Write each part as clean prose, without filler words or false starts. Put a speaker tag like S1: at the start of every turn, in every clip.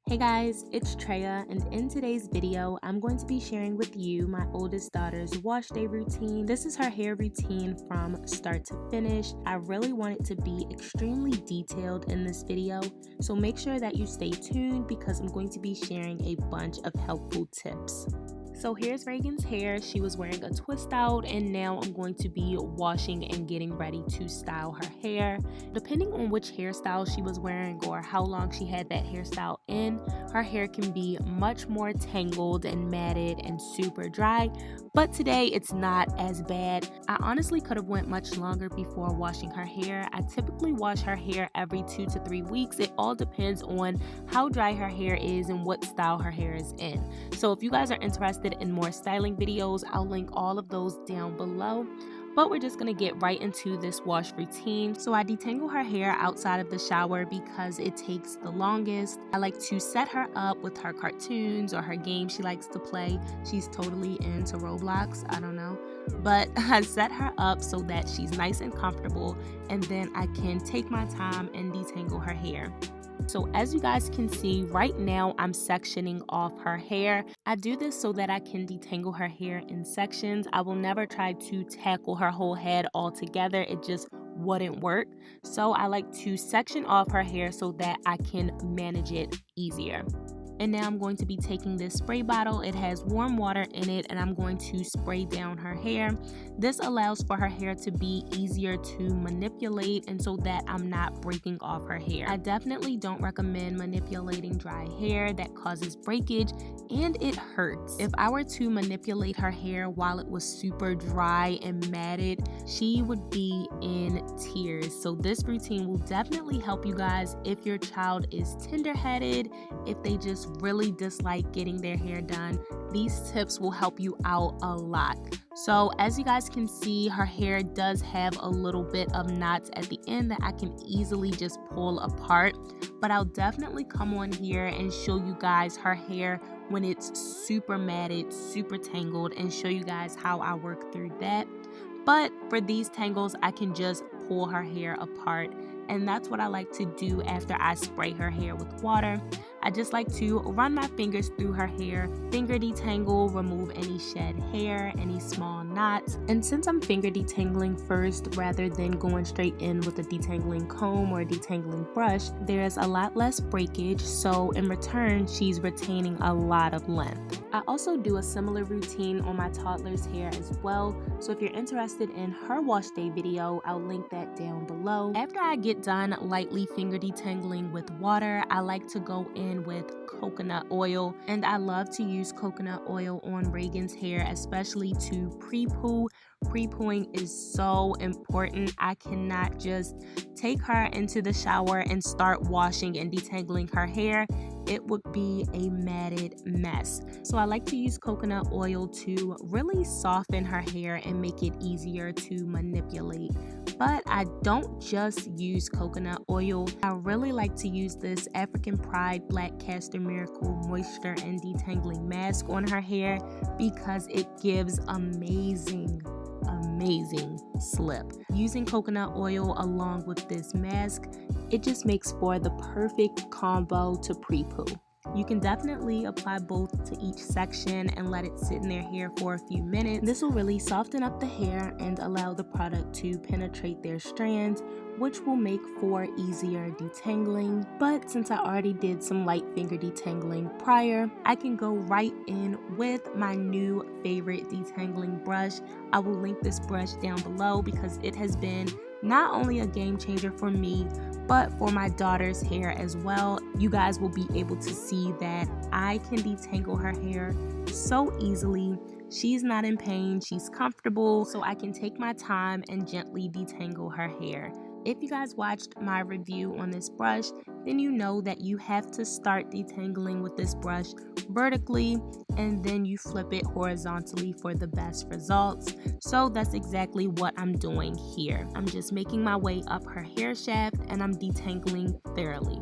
S1: Hey guys, it's Traeh, and in today's video, I'm going to be sharing with you my oldest daughter's wash day routine. This is her hair routine from start to finish. I really want it to be extremely detailed in this video, so make sure that you stay tuned because I'm going to be sharing a bunch of helpful tips. So here's Reagan's hair. She was wearing a twist out, and now I'm going to be washing and getting ready to style her hair. Depending on which hairstyle she was wearing or how long she had that hairstyle in, her hair can be much more tangled and matted and super dry, but today it's not as bad. I honestly could have went much longer before washing her hair. I typically wash her hair every 2 to 3 weeks. It all depends on how dry her hair is and what style her hair is in. So if you guys are interested in more styling videos, I'll link all of those down below. But we're just gonna get right into this wash routine. So I detangle her hair outside of the shower because it takes the longest. I like to set her up with her cartoons or her game she likes to play. She's totally into Roblox, I don't know. But I set her up so that she's nice and comfortable, and then I can take my time and detangle her hair. So as you guys can see, right now I'm sectioning off her hair. I do this so that I can detangle her hair in sections. I will never try to tackle her whole head all together. It just wouldn't work. So I like to section off her hair so that I can manage it easier. And now I'm going to be taking this spray bottle. It has warm water in it, and I'm going to spray down her hair. This allows for her hair to be easier to manipulate and so that I'm not breaking off her hair. I definitely don't recommend manipulating dry hair. That causes breakage and it hurts. If I were to manipulate her hair while it was super dry and matted, she would be in tears. So this routine will definitely help you guys if your child is tender-headed, if they just really dislike getting their hair done. These tips will help you out a lot. So as you guys can see, her hair does have a little bit of knots at the end that I can easily just pull apart, but I'll definitely come on here and show you guys her hair when it's super matted, super tangled, and show you guys how I work through that. But for these tangles, I can just pull her hair apart, and that's what I like to do after I spray her hair with water. I just like to run my fingers through her hair, finger detangle, remove any shed hair, any small knots. And since I'm finger detangling first rather than going straight in with a detangling comb or a detangling brush, there's a lot less breakage, so in return, she's retaining a lot of length. I also do a similar routine on my toddler's hair as well, so if you're interested in her wash day video, I'll link that down below. After I get done lightly finger detangling with water, I like to go in with coconut oil, and I love to use coconut oil on Reagan's hair, especially to pre-poo. Pre-pooing is so important. I cannot just take her into the shower and start washing and detangling her hair. It would be a matted mess. So I like to use coconut oil to really soften her hair and make it easier to manipulate. But I don't just use coconut oil. I really like to use this African Pride Black Castor Miracle Moisture and Detangling Mask on her hair because it gives amazing slip. Using coconut oil along with this mask, it just makes for the perfect combo to pre-poo. You can definitely apply both to each section and let it sit in their hair for a few minutes. This will really soften up the hair and allow the product to penetrate their strands, which will make for easier detangling. But since I already did some light finger detangling prior, I can go right in with my new favorite detangling brush. I will link this brush down below because it has been not only a game changer for me, but for my daughter's hair as well. You guys will be able to see that I can detangle her hair so easily. She's not in pain, she's comfortable, so I can take my time and gently detangle her hair. If you guys watched my review on this brush, then you know that you have to start detangling with this brush vertically and then you flip it horizontally for the best results. So that's exactly what I'm doing here. I'm just making my way up her hair shaft and I'm detangling thoroughly.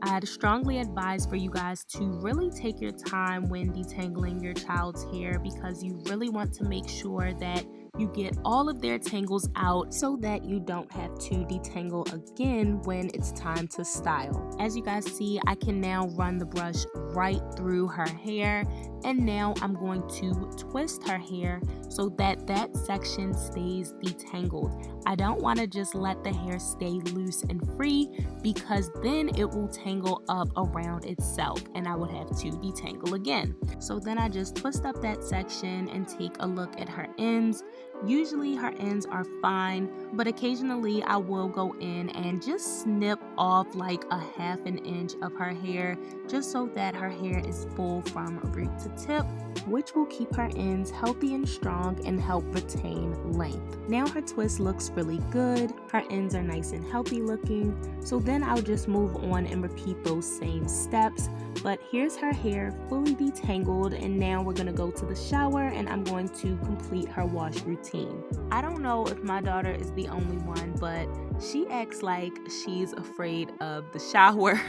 S1: I'd strongly advise for you guys to really take your time when detangling your child's hair because you really want to make sure that you get all of their tangles out so that you don't have to detangle again when it's time to style. As you guys see, I can now run the brush right through her hair, and now I'm going to twist her hair so that that section stays detangled. I don't want to just let the hair stay loose and free, because then it will tangle up around itself and I would have to detangle again. So then I just twist up that section and take a look at her ends. Usually her ends are fine, but occasionally I will go in and just snip off like a half an inch of her hair, just so that her hair is full from root to tip, which will keep her ends healthy and strong and help retain length. Now her twist looks really good. Her ends are nice and healthy looking. So then I'll just move on and repeat those same steps. But here's her hair fully detangled, and now we're gonna go to the shower and I'm going to complete her wash routine. I don't know if my daughter is the only one, but she acts like she's afraid of the shower.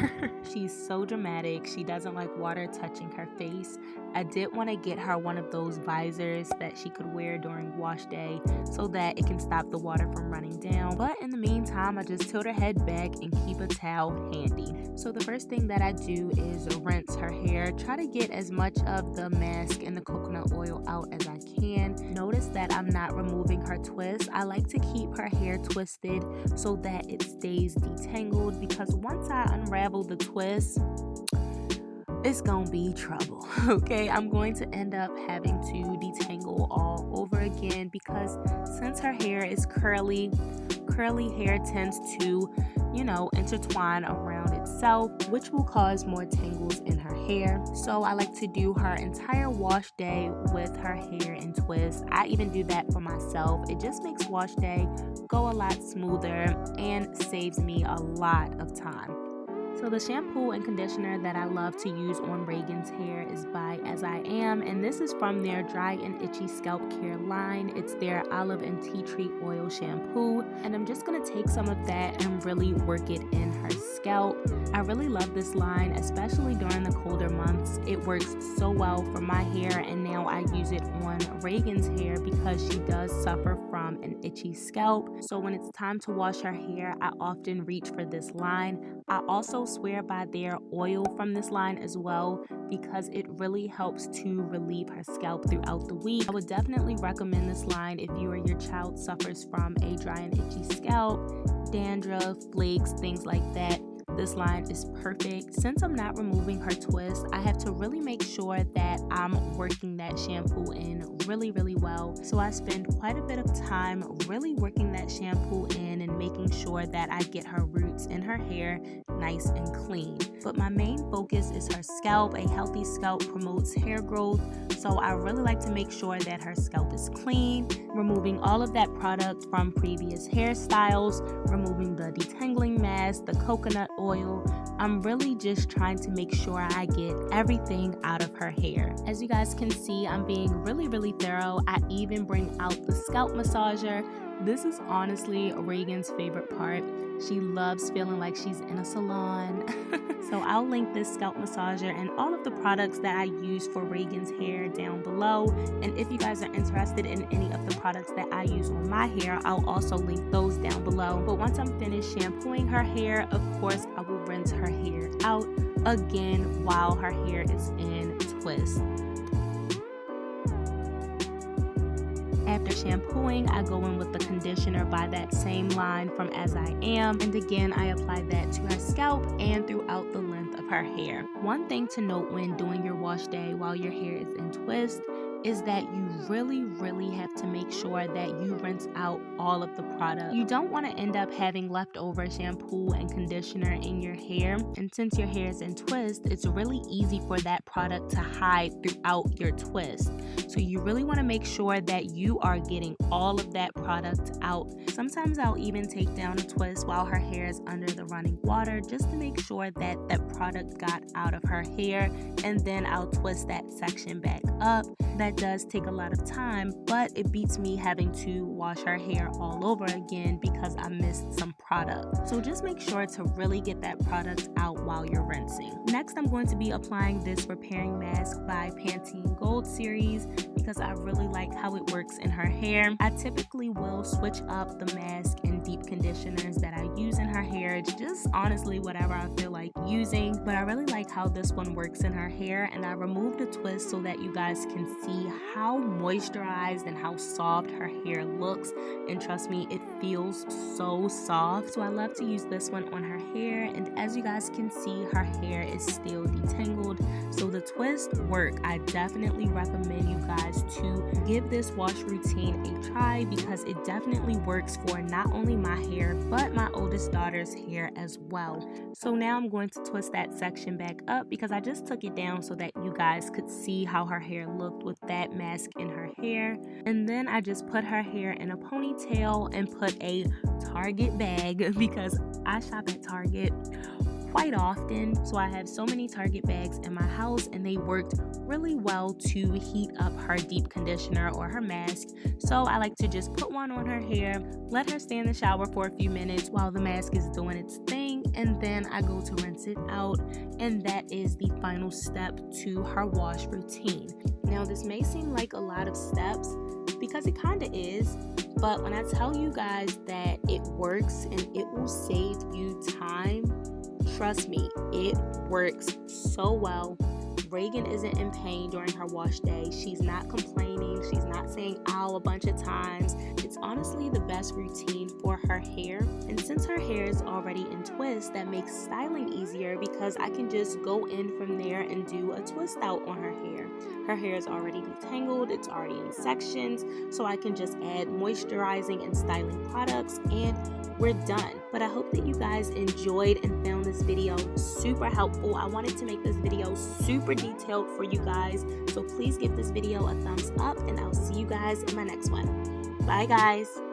S1: She's so dramatic. She doesn't like water touching her face. I did want to get her one of those visors that she could wear during wash day so that it can stop the water from running down. But in the meantime, I just tilt her head back and keep a towel handy. So the first thing that I do is rinse her hair. Try to get as much of the mask and the coconut oil out as I can. Notice that I'm not removing her twist. I like to keep her hair twisted so that it stays detangled, because once I unravel the twist, it's gonna be trouble. Okay, I'm going to end up having to detangle all over again, because since her hair is curly hair tends to, intertwine around itself, which will cause more tangles in her hair. So I like to do her entire wash day with her hair in twists. I even do that for myself. It just makes wash day go a lot smoother and saves me a lot of time. So the shampoo and conditioner that I love to use on Reagan's hair is by As I Am, and this is from their Dry and Itchy Scalp Care line. It's their olive and tea tree oil shampoo, and I'm just going to take some of that and really work it in her scalp. I really love this line, especially during the colder months. It works so well for my hair, and now I use it on Reagan's hair because she does suffer from an itchy scalp. So when it's time to wash her hair, I often reach for this line. I also swear by their oil from this line as well, because it really helps to relieve her scalp throughout the week. I would definitely recommend this line if you or your child suffers from a dry and itchy scalp, dandruff, flakes, things like that. This line is perfect. Since I'm not removing her twist, I have to really make sure that I'm working that shampoo in really, really well. So I spend quite a bit of time really working that shampoo in and making sure that I get her roots in her hair nice and clean. But my main focus is her scalp. A healthy scalp promotes hair growth, so I really like to make sure that her scalp is clean, removing all of that product from previous hairstyles, removing the detangling mask, the coconut oil. I'm really just trying to make sure I get everything out of her hair. As you guys can see, I'm being really, really thorough. I even bring out the scalp massager. This is honestly Reagan's favorite part. She loves feeling like she's in a salon. So I'll link this scalp massager and all of the products that I use for Reagan's hair down below. And if you guys are interested in any of the products that I use on my hair, I'll also link those down below. But once I'm finished shampooing her hair, of course, I will rinse her hair out again while her hair is in twist. After shampooing, I go in with the conditioner by that same line from As I Am, and again I apply that to her scalp and throughout the length of her hair. One thing to note when doing your wash day while your hair is in twist is that you really have to make sure that you rinse out all of the product. You don't want to end up having leftover shampoo and conditioner in your hair, and since your hair is in twist, it's really easy for that product to hide throughout your twist. So you really want to make sure that you are getting all of that product out. Sometimes I'll even take down a twist while her hair is under the running water just to make sure that that product got out of her hair, and then I'll twist that section back up. That that does take a lot of time, but it beats me having to wash her hair all over again because I missed some product. So just make sure to really get that product out while you're rinsing. Next, I'm going to be applying this repairing mask by Pantene Gold Series because I really like how it works in her hair. I typically will switch up the mask and deep conditioners that I use in her hair. It's just honestly whatever I feel like using, but I really like how this one works in her hair, and I removed the twist so that you guys can see how moisturized and how soft her hair looks. And trust me, it feels so soft. So I love to use this one on her hair, and as you guys can see, her hair is still detangled. So the twists work. I definitely recommend you guys to give this wash routine a try because it definitely works for not only my hair but my oldest daughter's hair as well. So now I'm going to twist that section back up because I just took it down so that you guys could see how her hair looked with that mask in her hair. And then I just put her hair in a ponytail and put a Target bag because I shop at Target quite often, so I have so many Target bags in my house, and they worked really well to heat up her deep conditioner or her mask. So I like to just put one on her hair, let her stay in the shower for a few minutes while the mask is doing its thing, and then I go to rinse it out, and that is the final step to her wash routine. Now this may seem like a lot of steps because it kind of is, but when I tell you guys that it works and it will save you time, trust me, it works so well. Reagan isn't in pain during her wash day. She's not complaining. She's not saying ow a bunch of times. It's honestly the best routine for her hair. And since her hair is already in twists, that makes styling easier because I can just go in from there and do a twist out on her hair. Her hair is already detangled. It's already in sections. So I can just add moisturizing and styling products and we're done. But I hope that you guys enjoyed and found this video super helpful. I wanted to make this video super detailed for you guys, so please give this video a thumbs up and I'll see you guys in my next one. Bye guys.